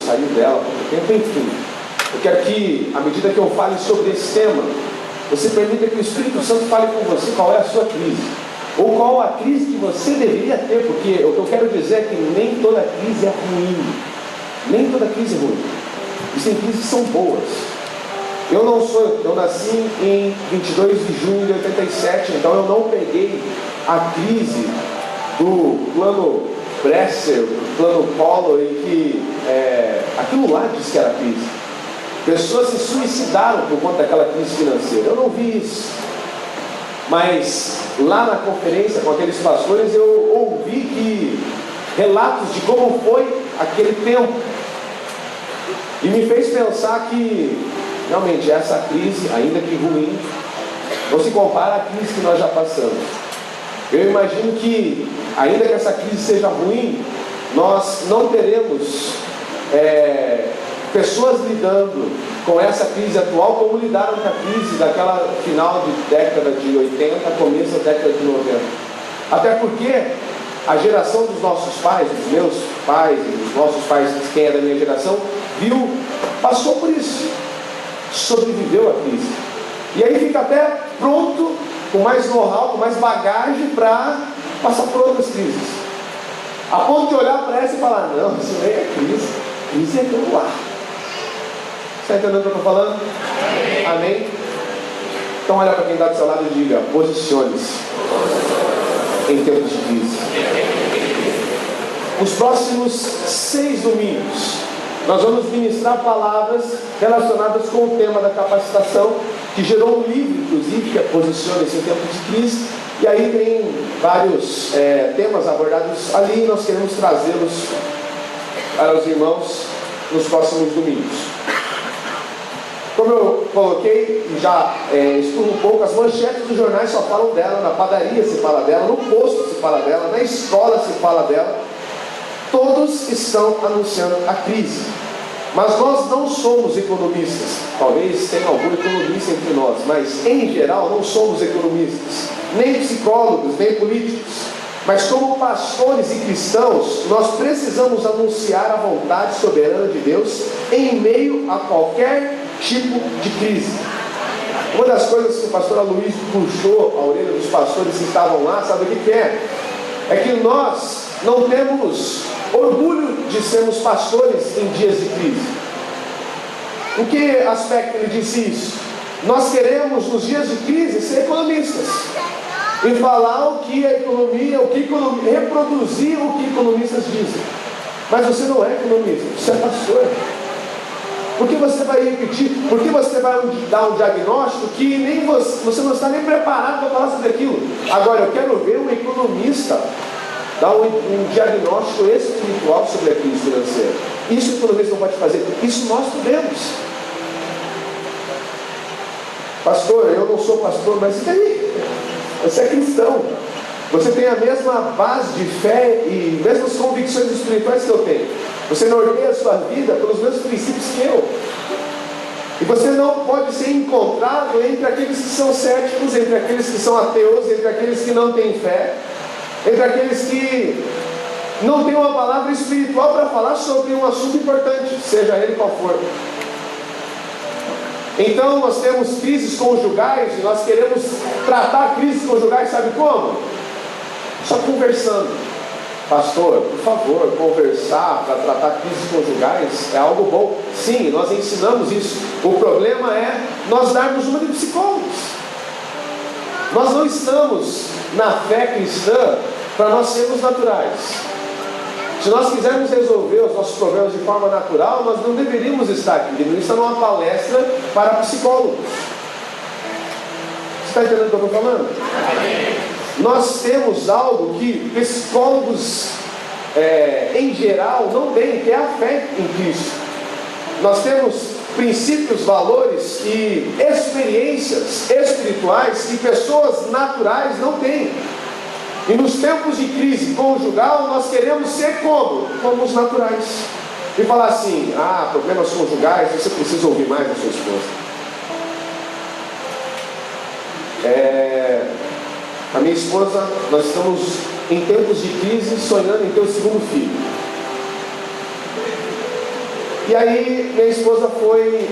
saiu dela há pouco tempo, enfim. Eu quero que, à medida que eu fale sobre esse tema, você permita que o Espírito Santo fale com você qual é a sua crise, ou qual a crise que você deveria ter, porque o que eu quero dizer é que nem toda crise é ruim, nem toda crise é ruim. Existem crises que são boas. Eu nasci em 22 de junho de 87, então eu não peguei a crise do plano Bresser, do plano Collor, em que aquilo lá diz que era crise. Pessoas se suicidaram por conta daquela crise financeira. Eu não vi isso. Mas lá na conferência com aqueles pastores, eu ouvi relatos de como foi aquele tempo. E me fez pensar que realmente essa crise, ainda que ruim, não se compara à crise que nós já passamos. Eu imagino que, ainda que essa crise seja ruim, nós não teremos pessoas lidando com essa crise atual como lidaram com a crise daquela final de década de 80, começo da década de 90. Até porque a geração dos nossos pais, dos meus pais e dos nossos pais, quem é da minha geração, passou por isso, sobreviveu à crise. E aí fica até pronto, com mais know-how, com mais bagagem para passar por outras crises. A ponto de olhar para essa e falar, não, isso nem é crise é aquilo lá. Você está entendendo o que eu estou falando? Amém? Então olha para quem está do seu lado e diga, posicione-se em tempos de crise. Os próximos 6 domingos, nós vamos ministrar palavras relacionadas com o tema da capacitação, que gerou um livro, inclusive, que é Posicione-se em tempos de crise. E aí tem vários temas abordados ali, e nós queremos trazê-los para os irmãos nos próximos domingos. Como eu coloquei, já estudo um pouco, as manchetes dos jornais só falam dela, na padaria se fala dela, no posto se fala dela, na escola se fala dela. Todos estão anunciando a crise. Mas nós não somos economistas. Talvez tenha algum economista entre nós, mas em geral não somos economistas, nem psicólogos, nem políticos. Mas como pastores e cristãos, nós precisamos anunciar a vontade soberana de Deus em meio a qualquer tipo de crise. Uma das coisas que o pastor Aloysio puxou a orelha dos pastores que estavam lá, sabe o que é? É que nós não temos orgulho de sermos pastores em dias de crise. Em que aspecto ele disse isso? Nós queremos, nos dias de crise, ser economistas e falar o que a economia, reproduzir o que economistas dizem. Mas você não é economista, você é pastor. Porque você vai repetir, porque você vai dar um diagnóstico que nem você não está nem preparado para falar sobre aquilo. Agora, eu quero ver um economista dar um diagnóstico espiritual sobre a crise financeira. Isso o economista não pode fazer, isso nós podemos. Pastor, eu não sou pastor, mas e daí? Você é cristão. Você tem a mesma base de fé e mesmas convicções espirituais que eu tenho. Você norteia a sua vida pelos mesmos princípios que eu. E você não pode ser encontrado entre aqueles que são céticos, entre aqueles que são ateus, entre aqueles que não têm fé, entre aqueles que não têm uma palavra espiritual para falar sobre um assunto importante, seja ele qual for. Então nós temos crises conjugais e nós queremos tratar crises conjugais, sabe como? Só conversando. Pastor, por favor, conversar para tratar crises conjugais é algo bom. Sim, nós ensinamos isso. O problema é nós darmos uma de psicólogos. Nós não estamos na fé cristã para nós sermos naturais. Se nós quisermos resolver os nossos problemas de forma natural, nós não deveríamos estar aqui. Deveríamos estar numa palestra para psicólogos. Você está entendendo o que eu estou falando? Nós temos algo que psicólogos em geral não têm, que é a fé em Cristo. Nós temos princípios, valores e experiências espirituais que pessoas naturais não têm. E nos tempos de crise conjugal, nós queremos ser como os naturais. E falar assim, problemas conjugais, você precisa ouvir mais da sua esposa. A minha esposa, nós estamos em tempos de crise, sonhando em ter o segundo filho. E aí minha esposa foi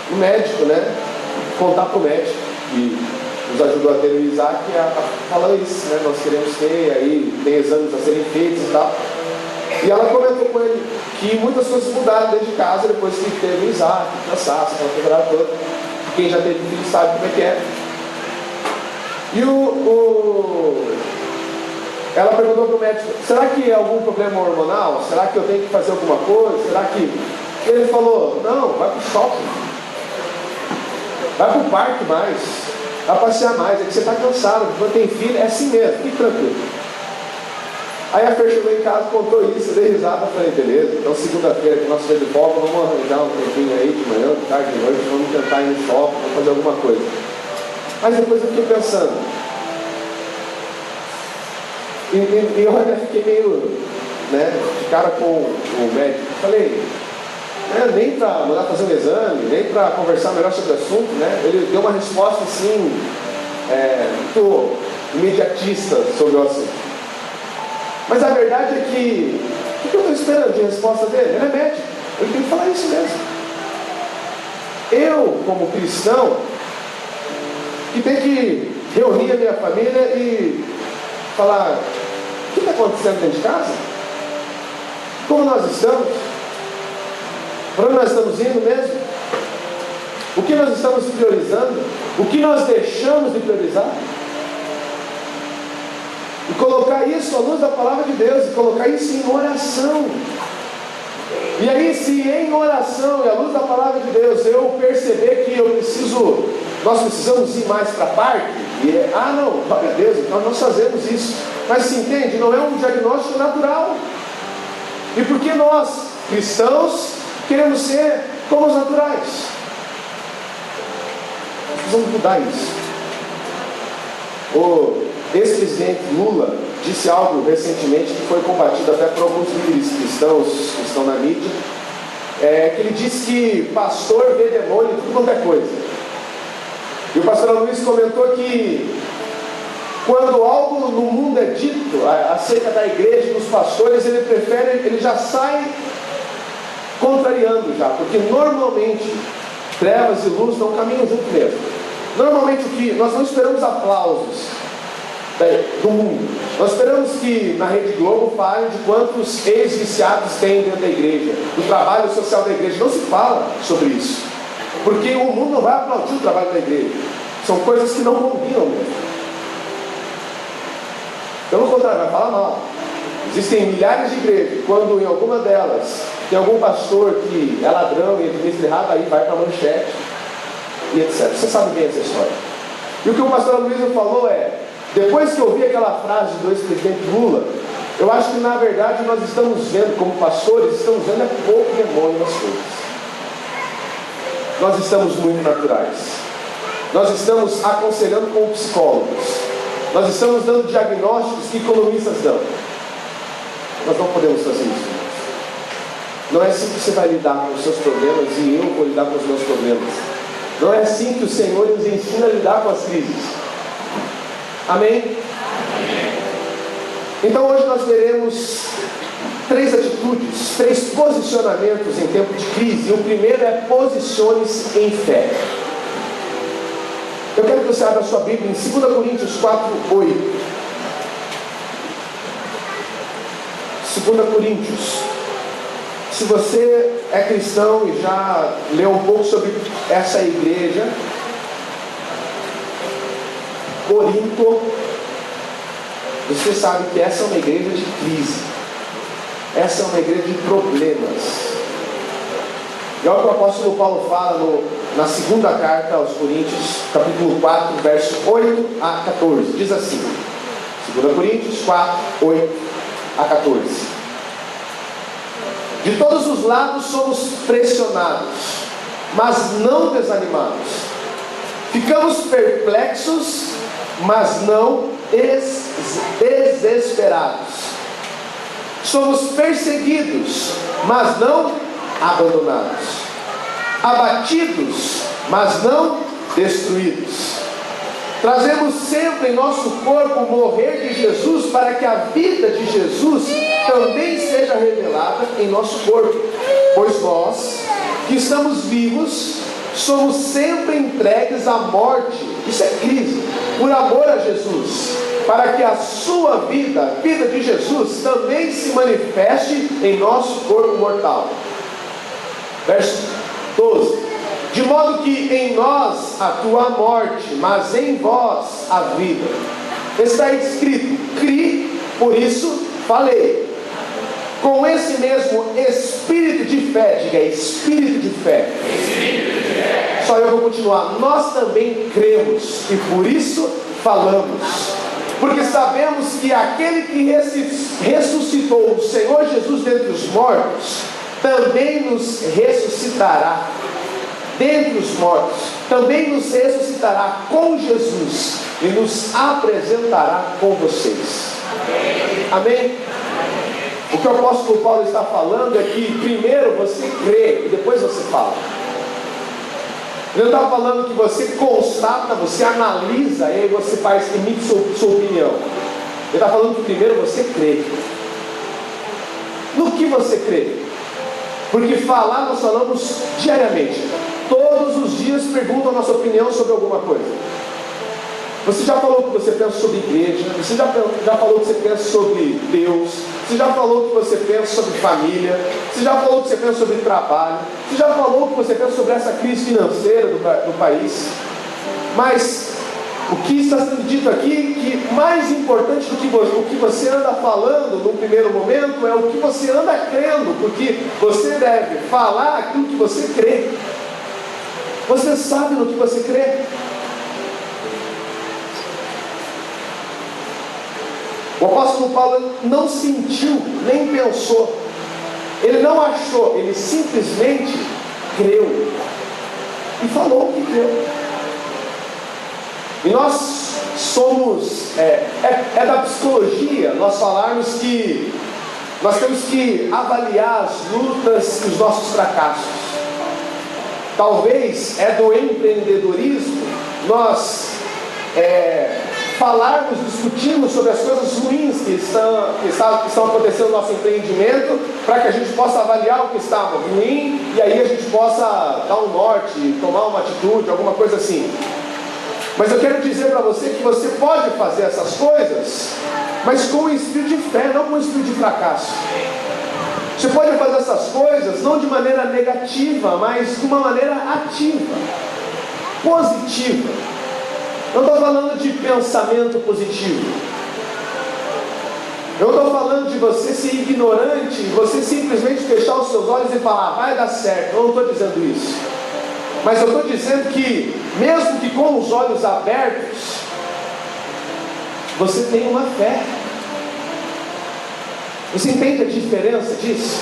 no médico, né? Contar para o médico, que nos ajudou a ter o Isaac, falando isso, né? Nós queremos ter, aí tem exames a serem feitos e tal. E ela comentou com ele que muitas coisas mudaram dentro de casa depois que teve o Isaac, cansaço, aquela quebrada toda. Quem já teve filho sabe como é que é. E ela perguntou para o médico: será que é algum problema hormonal? Será que eu tenho que fazer alguma coisa? Será que... Ele falou: não, vai para o shopping, vai para o parque mais, vai passear mais, é que você está cansado, quando tem filho é assim mesmo, fique tranquilo. Aí a Fer chegou em casa, contou isso, eu dei risada, falei: beleza, então segunda-feira que nós estamos de folga, vamos arranjar um tempinho aí de manhã, de tarde, de noite, vamos tentar ir no shopping, vamos fazer alguma coisa. Mas depois eu fiquei pensando, e eu ainda fiquei meio, né, de cara com o médico. Falei, nem para mandar fazer um exame, nem para conversar melhor sobre o assunto, né? Ele deu uma resposta assim, muito imediatista sobre o assunto. Mas a verdade é que, o que eu estou esperando de resposta dele? Ele é médico, ele tem que falar isso mesmo. Eu, como cristão, que tenho que reunir a minha família e falar: o que está acontecendo dentro de casa? Como nós estamos? Para onde nós estamos indo mesmo? O que nós estamos priorizando? O que nós deixamos de priorizar? E colocar isso à luz da palavra de Deus, e colocar isso em oração. E aí, se em oração e à luz da palavra de Deus eu perceber que nós precisamos ir mais para a parte, não, glória a Deus, então nós fazemos isso. Mas se entende, não é um diagnóstico natural. E porque nós, cristãos, queremos ser como os naturais? Nós precisamos mudar isso. O ex-presidente Lula disse algo recentemente que foi combatido até por alguns líderes cristãos que estão na mídia, que ele disse que pastor vê demônio em tudo quanto é coisa. E o pastor Luiz comentou que quando algo no mundo é dito acerca da igreja e dos pastores, ele já sai contrariando já, porque normalmente trevas e luz não caminham junto mesmo. Normalmente nós não esperamos aplausos do mundo. Nós esperamos que na Rede Globo falem de quantos ex-viciados tem dentro da igreja, do trabalho social da igreja. Não se fala sobre isso, porque o mundo não vai aplaudir o trabalho da igreja. São coisas que não combinam mesmo. Pelo contrário, vai falar mal. Existem milhares de igrejas, quando em alguma delas tem algum pastor que é ladrão e administra errado, aí vai para a manchete e etc. Você sabe bem essa história. E o que o pastor Luiz falou depois que eu ouvi aquela frase do ex-presidente Lula, eu acho que na verdade nós estamos vendo, como pastores, estamos vendo pouco demônio nas coisas. Nós estamos muito naturais. Nós estamos aconselhando como psicólogos. Nós estamos dando diagnósticos que economistas dão. Nós não podemos fazer isso. Não é assim que você vai lidar com os seus problemas e eu vou lidar com os meus problemas. Não é assim que o Senhor nos ensina a lidar com as crises. Amém? Então hoje nós veremos 3 atitudes, 3 posicionamentos em tempo de crise. E o primeiro é: posicione-se em fé. Eu quero que você abra a sua Bíblia em 2 Coríntios 4:8. 2 Coríntios. Se você é cristão e já leu um pouco sobre essa igreja, Corinto, você sabe que essa é uma igreja de crise. Essa é uma igreja de problemas. E olha o que o apóstolo Paulo fala na segunda carta aos Coríntios, capítulo 4, verso 8 a 14. Diz assim, 2 Coríntios 4, 8 a 14. De todos os lados somos pressionados, mas não desanimados. Ficamos perplexos, mas não desesperados. Somos perseguidos, mas não abandonados. Abatidos, mas não destruídos. Trazemos sempre em nosso corpo o morrer de Jesus, para que a vida de Jesus também seja revelada em nosso corpo. Pois nós, que estamos vivos, somos sempre entregues à morte, isso é crise, por amor a Jesus, para que a sua vida, a vida de Jesus, também se manifeste em nosso corpo mortal. Verso 12: de modo que em nós atua a morte, mas em vós a vida. Está escrito: criei, por isso falei. Com esse mesmo espírito de fé, diga espírito de fé. Só eu vou continuar. Nós também cremos e por isso falamos, porque sabemos que aquele que ressuscitou o Senhor Jesus dentre os mortos, também nos ressuscitará dentre os mortos, também nos ressuscitará com Jesus e nos apresentará com vocês. Amém? O que o apóstolo Paulo está falando é que primeiro você crê e depois você fala. Ele não está falando que você constata, você analisa e aí você emite sua opinião. Ele está falando que primeiro você crê. No que você crê? Porque falar nós falamos diariamente. Todos os dias perguntam a nossa opinião sobre alguma coisa. Você já falou o que você pensa sobre igreja? Você já falou o que você pensa sobre Deus? Você já falou o que você pensa sobre família? Você já falou o que você pensa sobre trabalho? Você já falou o que você pensa sobre essa crise financeira do país? Mas o que está sendo dito aqui, que mais importante do que o que você anda falando no primeiro momento, é o que você anda crendo, porque você deve falar aquilo que você crê. Você sabe no que você crê. O apóstolo Paulo não sentiu, nem pensou, ele não achou, ele simplesmente creu e falou que creu. E nós somos, é da psicologia nós falarmos que nós temos que avaliar as lutas e os nossos fracassos. Talvez é do empreendedorismo nós falarmos, discutirmos sobre as coisas ruins que estão acontecendo no nosso empreendimento, para que a gente possa avaliar o que está ruim e aí a gente possa dar um norte, tomar uma atitude, alguma coisa assim. Mas eu quero dizer para você que você pode fazer essas coisas, mas com o espírito de fé, não com o espírito de fracasso. Você pode fazer essas coisas não de maneira negativa, mas de uma maneira ativa, positiva. Eu não estou falando de pensamento positivo. Eu não estou falando de você ser ignorante, você simplesmente fechar os seus olhos e falar, vai dar certo. Eu não estou dizendo isso. Mas eu estou dizendo que, mesmo que com os olhos abertos, você tem uma fé. Você entende a diferença disso?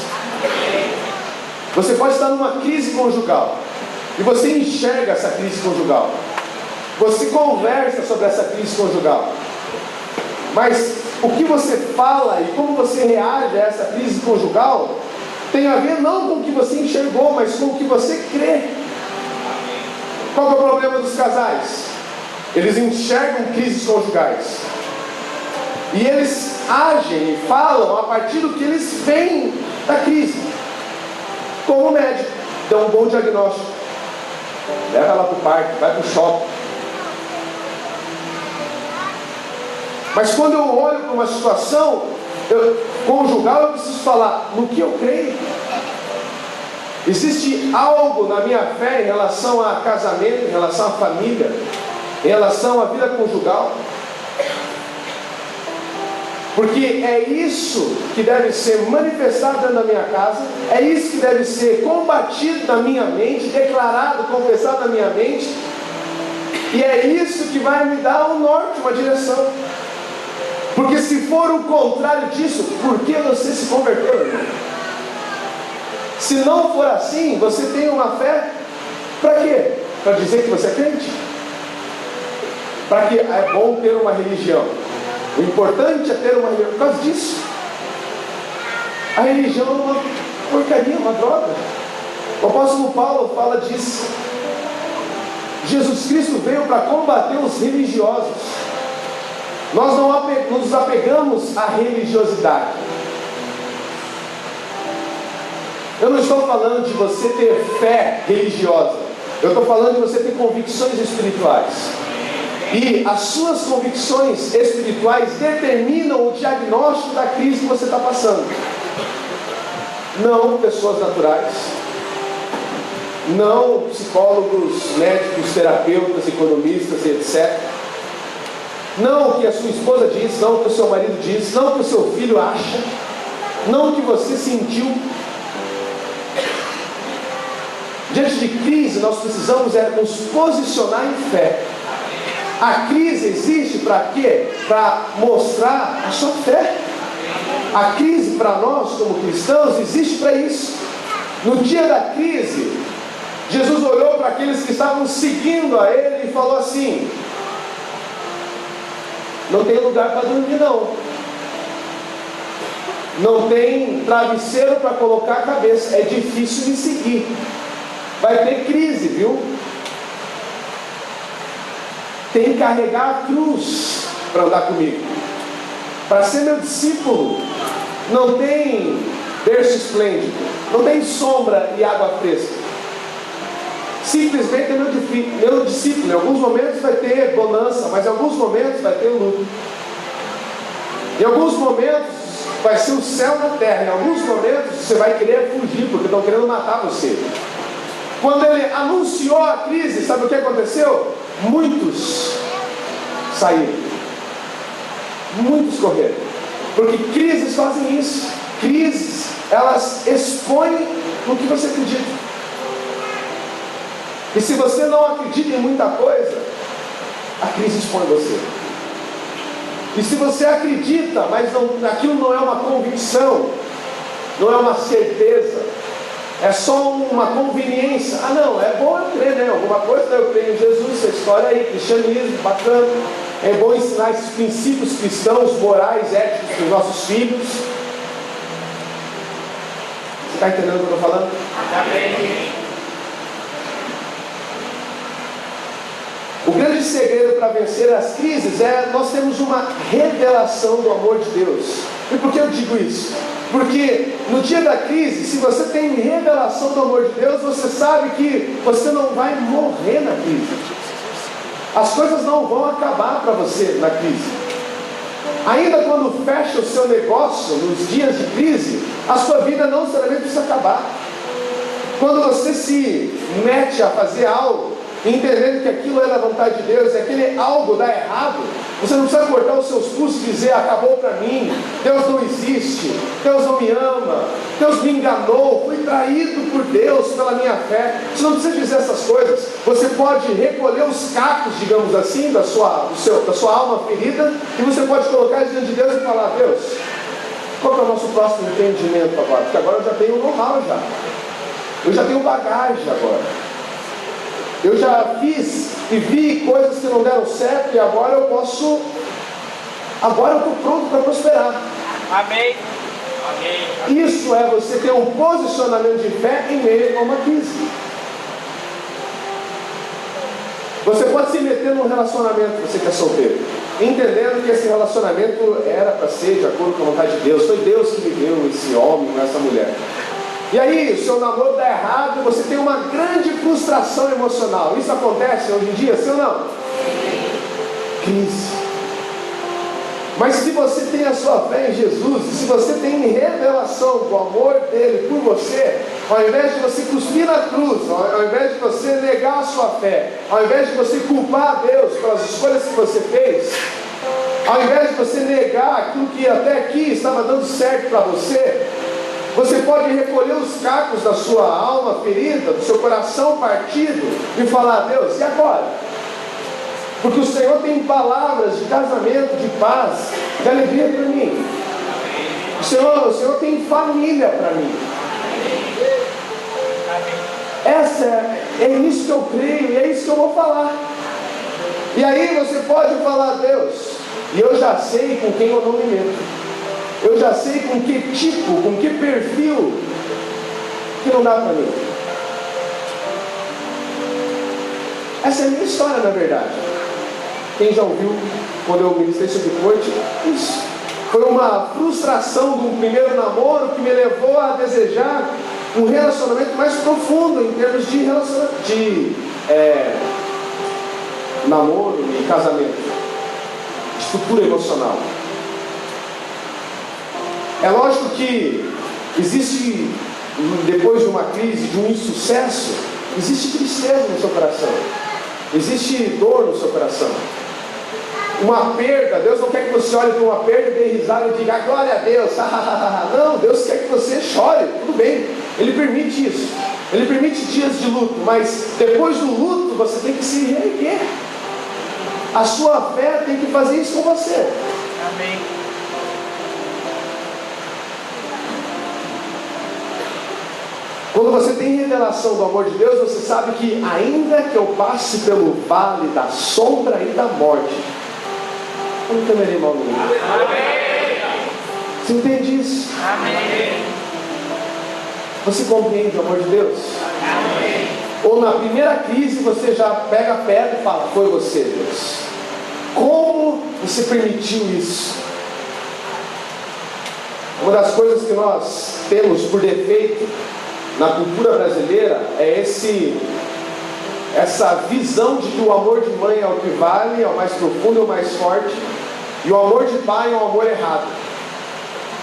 Você pode estar numa crise conjugal e você enxerga essa crise conjugal. Você conversa sobre essa crise conjugal. Mas o que você fala e como você reage a essa crise conjugal tem a ver não com o que você enxergou, mas com o que você crê. Qual é o problema dos casais? Eles enxergam crises conjugais e eles agem e falam a partir do que eles veem da crise. Como médico, dá um bom diagnóstico, leva ela para o parque, vai para o shopping. Mas quando eu olho para uma situação conjugal, eu preciso falar no que eu creio. Existe algo na minha fé em relação a casamento, em relação à família, em relação à vida conjugal? Porque é isso que deve ser manifestado dentro da minha casa, é isso que deve ser combatido na minha mente, declarado, confessado na minha mente, e é isso que vai me dar um norte, uma direção. Porque se for o contrário disso, por que você se converteu, irmão? Se não for assim, você tem uma fé para quê? Para dizer que você é crente? Para que é bom ter uma religião. O importante é ter uma religião. Por causa disso, a religião é uma porcaria, uma droga. O apóstolo Paulo fala disso. Jesus Cristo veio para combater os religiosos. Nós não nos apegamos à religiosidade. Eu não estou falando de você ter fé religiosa. Eu estou falando de você ter convicções espirituais. E as suas convicções espirituais determinam o diagnóstico da crise que você está passando. Não pessoas naturais, não psicólogos, médicos, terapeutas, economistas, etc. Não o que a sua esposa diz, não o que o seu marido diz, não o que o seu filho acha, não o que você sentiu. Diante de crise, nós precisamos nos posicionar em fé. A crise existe para quê? Para mostrar a sua fé. A crise para nós como cristãos existe para isso. No dia da crise, Jesus olhou para aqueles que estavam seguindo a Ele e falou assim: não tem lugar para dormir não. Não tem travesseiro para colocar a cabeça. É difícil me seguir. Vai ter crise, viu? Tem que carregar a cruz para andar comigo. Para ser meu discípulo, não tem berço esplêndido, não tem sombra e água fresca. Simplesmente é meu discípulo. Em alguns momentos vai ter bonança, mas em alguns momentos vai ter luto. Em alguns momentos vai ser o céu na terra. Em alguns momentos você vai querer fugir, porque estão querendo matar você. Quando ele anunciou a crise, sabe o que aconteceu? Muitos saíram. Muitos correram. Porque crises fazem isso. Crises, elas expõem no que você acredita. E se você não acredita em muita coisa, a crise expõe você. E se você acredita, mas aquilo não é uma convicção, não é uma certeza, é só uma conveniência. Ah não, é bom eu crer, né? Alguma coisa eu creio em Jesus, essa história aí, cristianismo, bacana. É bom ensinar esses princípios cristãos, morais, éticos para os nossos filhos. Você está entendendo o que eu estou falando? Amém. O grande segredo para vencer as crises é nós temos uma revelação do amor de Deus. E por que eu digo isso? Porque no dia da crise, se você tem revelação do amor de Deus, você sabe que você não vai morrer na crise. As coisas não vão acabar para você na crise. Ainda quando fecha o seu negócio nos dias de crise, a sua vida não necessariamente precisa acabar. Quando você se mete a fazer algo, entendendo que aquilo é da vontade de Deus, e aquele algo dá errado, você não precisa cortar os seus pulsos e dizer: acabou para mim, Deus não existe, Deus não me ama, Deus me enganou, fui traído por Deus pela minha fé. Você não precisa dizer essas coisas. Você pode recolher os cacos, digamos assim, da sua alma ferida, e você pode colocar diante de Deus e falar: Deus, qual que é o nosso próximo entendimento agora? Porque agora eu já tenho know-how já. Eu já tenho bagagem agora. Eu já fiz e vi coisas que não deram certo, e agora eu estou pronto para prosperar. Amém. Amém. Isso é você ter um posicionamento de fé em meio a uma crise. Você pode se meter num relacionamento, você que é solteiro, entendendo que esse relacionamento era para ser de acordo com a vontade de Deus. Foi Deus que me deu esse homem ou essa mulher. E aí, o seu namoro dá errado, e você tem uma grande frustração emocional. Isso acontece hoje em dia, sim ou não? Crise. Mas se você tem a sua fé em Jesus, e se você tem revelação do amor dele por você, ao invés de você cuspir na cruz, ao invés de você negar a sua fé, ao invés de você culpar a Deus pelas escolhas que você fez, ao invés de você negar aquilo que até aqui estava dando certo para você, você pode recolher os cacos da sua alma ferida, do seu coração partido, e falar: Deus, e agora? Porque o Senhor tem palavras de casamento, de paz, de alegria para mim. O Senhor tem família para mim. É isso que eu creio, e é isso que eu vou falar. E aí você pode falar: Deus, e eu já sei com quem eu não me meto. Eu já sei com que tipo, com que perfil que não dá para mim. Essa é a minha história, na verdade. Quem já ouviu quando eu ministrei sobre coach, isso foi uma frustração de um primeiro namoro que me levou a desejar um relacionamento mais profundo em termos de relacionamento, de namoro e casamento, de estrutura emocional. É lógico que existe, depois de uma crise, de um insucesso, existe tristeza no seu coração, existe dor no seu coração. Uma perda, Deus não quer que você olhe para uma perda e dê risada e diga glória a Deus. Não, Deus quer que você chore, tudo bem, Ele permite isso. Ele permite dias de luto, mas depois do luto você tem que se reerguer. A sua fé tem que fazer isso com você. Amém. Quando você tem revelação do amor de Deus, você sabe que ainda que eu passe pelo vale da sombra e da morte, eu não temerei mal nenhum. Você entende isso? Amém. Você compreende o amor de Deus? Amém. Ou na primeira crise você já pega a pedra e fala, foi você, Deus. Como você permitiu isso? Uma das coisas que nós temos por defeito na cultura brasileira é essa visão de que o amor de mãe é o que vale, é o mais profundo, é o mais forte, e o amor de pai é um amor errado.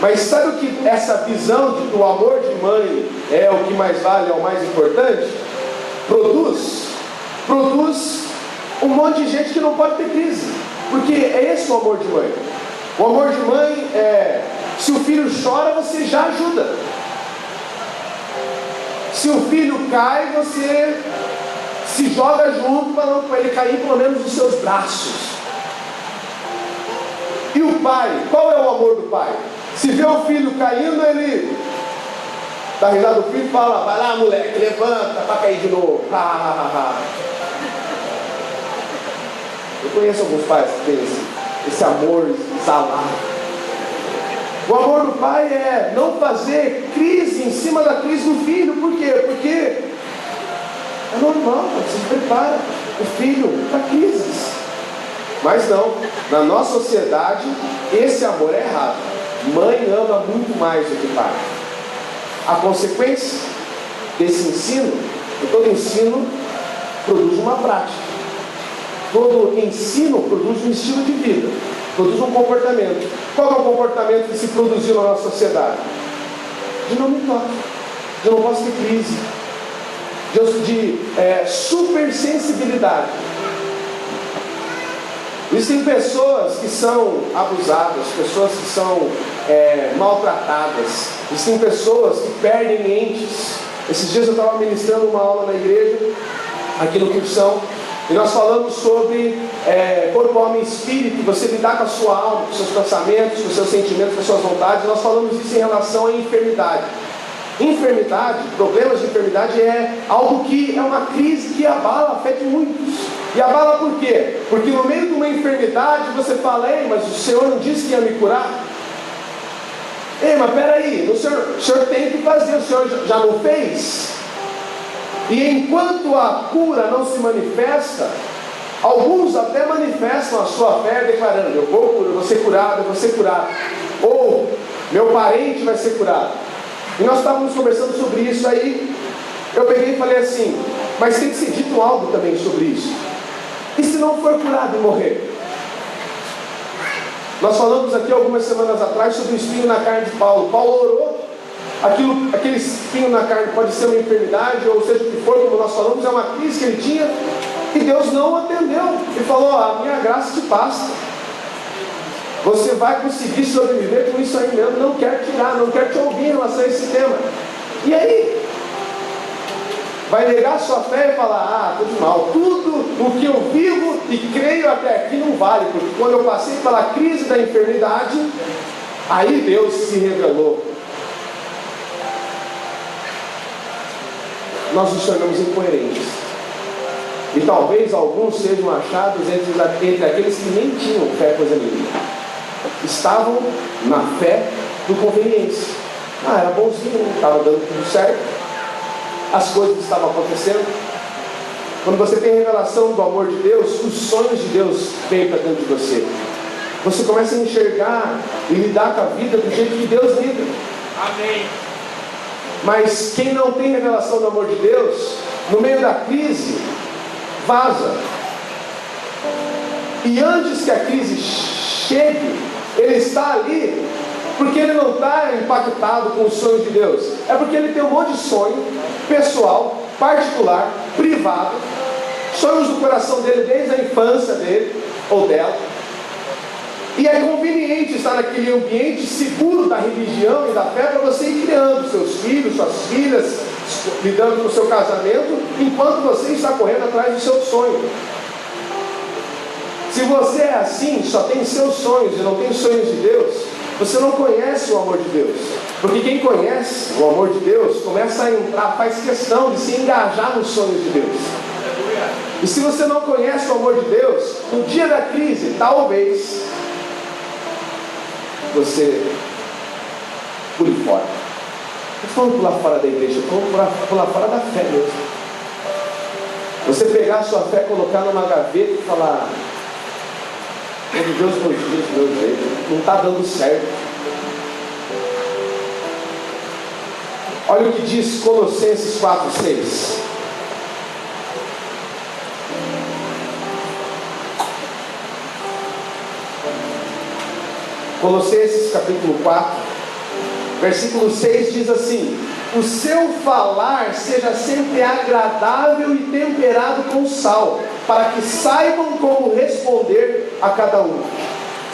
Mas sabe o que essa visão de que o amor de mãe é o que mais vale, é o mais importante? Produz um monte de gente que não pode ter crise, porque é esse o amor de mãe. O amor de mãe é, se o filho chora, você já ajuda. Se o filho cai, você se joga junto para ele cair pelo menos nos seus braços. E o pai, qual é o amor do pai? Se vê o filho caindo, ele dá risada do filho e fala, vai lá moleque, levanta para cair de novo. Eu conheço alguns pais que têm esse amor exalado. O amor do pai é não fazer crise em cima da crise do filho. Por quê? Porque é normal, você se prepara o filho para crises. Mas não, na nossa sociedade esse amor é errado. Mãe ama muito mais do que pai. A consequência desse ensino, que todo ensino produz uma prática, todo ensino produz um estilo de vida, produz um comportamento. Qual é o comportamento que se produziu na nossa sociedade? De não me toque, de não posso ter crise, de supersensibilidade. Existem pessoas que são abusadas, pessoas que são maltratadas, existem pessoas que perdem entes. Esses dias eu estava ministrando uma aula na igreja, aqui no Cursão, e nós falamos sobre corpo, alma e espírito, você lidar com a sua alma, com os seus pensamentos, com os seus sentimentos, com as suas vontades. Nós falamos isso em relação à enfermidade. Enfermidade, problemas de enfermidade é algo que é uma crise que abala, afeta muitos. E abala por quê? Porque no meio de uma enfermidade você fala, ei, mas o Senhor não disse que ia me curar? Ei, mas peraí, o senhor tem que fazer, o Senhor já não fez? E enquanto a cura não se manifesta, alguns até manifestam a sua fé declarando, eu vou ser curado, eu vou ser curado. Ou, meu parente vai ser curado. E nós estávamos conversando sobre isso aí, eu peguei e falei assim, mas tem que ser dito algo também sobre isso. E se não for curado e morrer? Nós falamos aqui algumas semanas atrás sobre o espinho na carne de Paulo. Paulo orou, aquele espinho na carne pode ser uma enfermidade, ou seja o que for, como nós falamos, é uma crise que ele tinha, e Deus não atendeu. Ele falou, a minha graça te basta. Você vai conseguir sobreviver com isso aí mesmo, não quero tirar, não quero te ouvir em relação a esse tema. E aí? Vai negar sua fé e falar, tudo mal, tudo o que eu vivo e creio até aqui não vale, porque quando eu passei pela crise da enfermidade, aí Deus se revelou. Nós nos tornamos incoerentes. E talvez alguns sejam achados entre aqueles que nem tinham fé coisa nenhuma. Estavam na fé do conveniência. Era bonzinho, estava dando tudo certo. As coisas estavam acontecendo. Quando você tem revelação do amor de Deus, os sonhos de Deus vêm para dentro de você. Você começa a enxergar e lidar com a vida do jeito que Deus lida. Amém. Mas quem não tem revelação do amor de Deus, no meio da crise, vaza. E antes que a crise chegue, ele está ali porque ele não está impactado com os sonhos de Deus. É porque ele tem um monte de sonho pessoal, particular, privado, sonhos do coração dele desde a infância dele ou dela. E é conveniente estar naquele ambiente seguro da religião e da fé para você ir criando seus filhos, suas filhas, lidando com o seu casamento, enquanto você está correndo atrás do seu sonho. Se você é assim, só tem seus sonhos e não tem sonhos de Deus, você não conhece o amor de Deus. Porque quem conhece o amor de Deus começa a entrar, faz questão de se engajar nos sonhos de Deus. E se você não conhece o amor de Deus, no dia da crise, talvez você pule fora. Não estou falando pular fora da igreja, eu estou pular fora da fé mesmo. Você pegar a sua fé, colocar numa gaveta e falar: vou viver os meus dias do meu jeito, não está dando certo. Olha o que diz Colossenses 4:6. Colossenses capítulo 4, versículo 6 diz assim: o seu falar seja sempre agradável e temperado com sal, para que saibam como responder a cada um.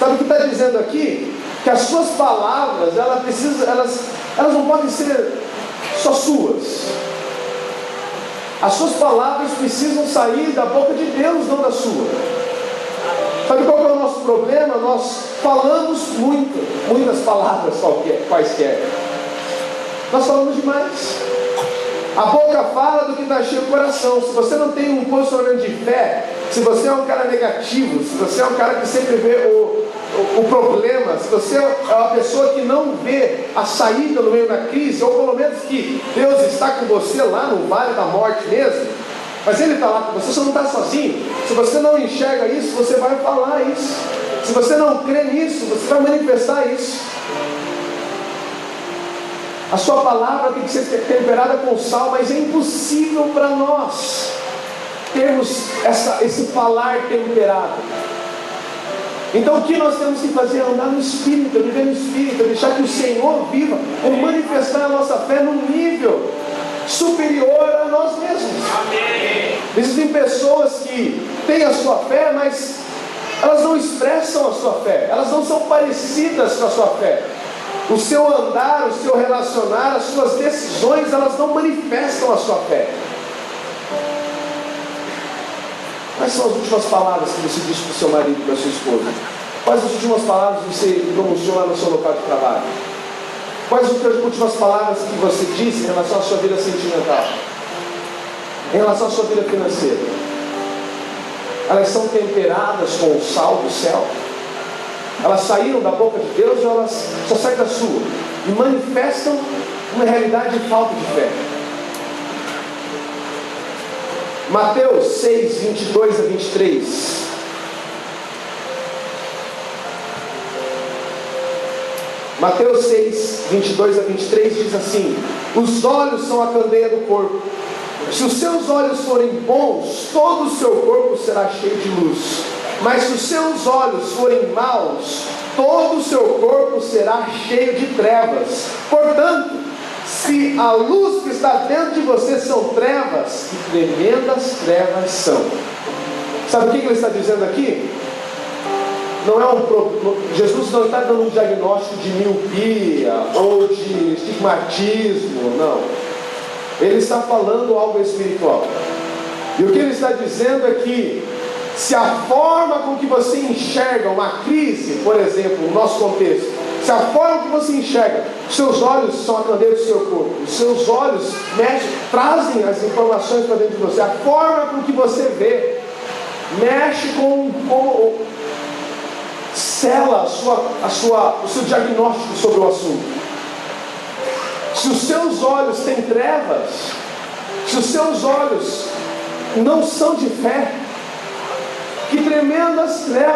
Sabe o que está dizendo aqui? Que as suas palavras, elas não podem ser só suas. As suas palavras precisam sair da boca de Deus, não da sua. Sabe qual é o nosso problema? Nós falamos muitas palavras quaisquer. Nós falamos demais. A boca fala do que está cheio do coração. Se você não tem um posicionamento de fé, se você é um cara negativo, se você é um cara que sempre vê o problema, se você é uma pessoa que não vê a saída no meio da crise, ou pelo menos que Deus está com você lá no vale da morte mesmo, mas Ele está lá com você, você não está sozinho. Se você não enxerga isso, você vai falar isso. Se você não crê nisso, você vai manifestar isso. A sua palavra tem que ser temperada com sal, mas é impossível para nós termos esse falar temperado. Então o que nós temos que fazer é andar no Espírito, viver no Espírito, deixar que o Senhor viva, ou manifestar a nossa fé num nível superior a nós mesmos. Amém. Existem pessoas que têm a sua fé, mas elas não expressam a sua fé, elas não são parecidas com a sua fé. O seu andar, o seu relacionar, as suas decisões, elas não manifestam a sua fé. Quais são as últimas palavras que você disse para o seu marido, para a sua esposa? Quais as últimas palavras que você pronunciou lá no seu local de trabalho? Quais as últimas palavras que você disse em relação à sua vida sentimental? Em relação à sua vida financeira? Elas são temperadas com o sal do céu? Elas saíram da boca de Deus ou elas só saem da sua? E manifestam uma realidade de falta de fé. Mateus 6, 22 a 23. Mateus 6, 22 a 23 diz assim: os olhos são a candeia do corpo. Se os seus olhos forem bons, todo o seu corpo será cheio de luz. Mas se os seus olhos forem maus, todo o seu corpo será cheio de trevas. Portanto, se a luz que está dentro de você são trevas, que tremendas trevas são. Sabe o que ele está dizendo aqui? Jesus não está dando um diagnóstico de miopia ou de estigmatismo, não. Ele está falando algo espiritual. E o que ele está dizendo é que se a forma com que você enxerga uma crise, por exemplo, no nosso contexto, se a forma que você enxerga, seus olhos são a candeia do seu corpo, os seus olhos trazem as informações para dentro de você, a forma com que você vê, mexe com sela o seu diagnóstico sobre o assunto. Se os seus olhos têm trevas, se os seus olhos não são de fé, que tremendas trevas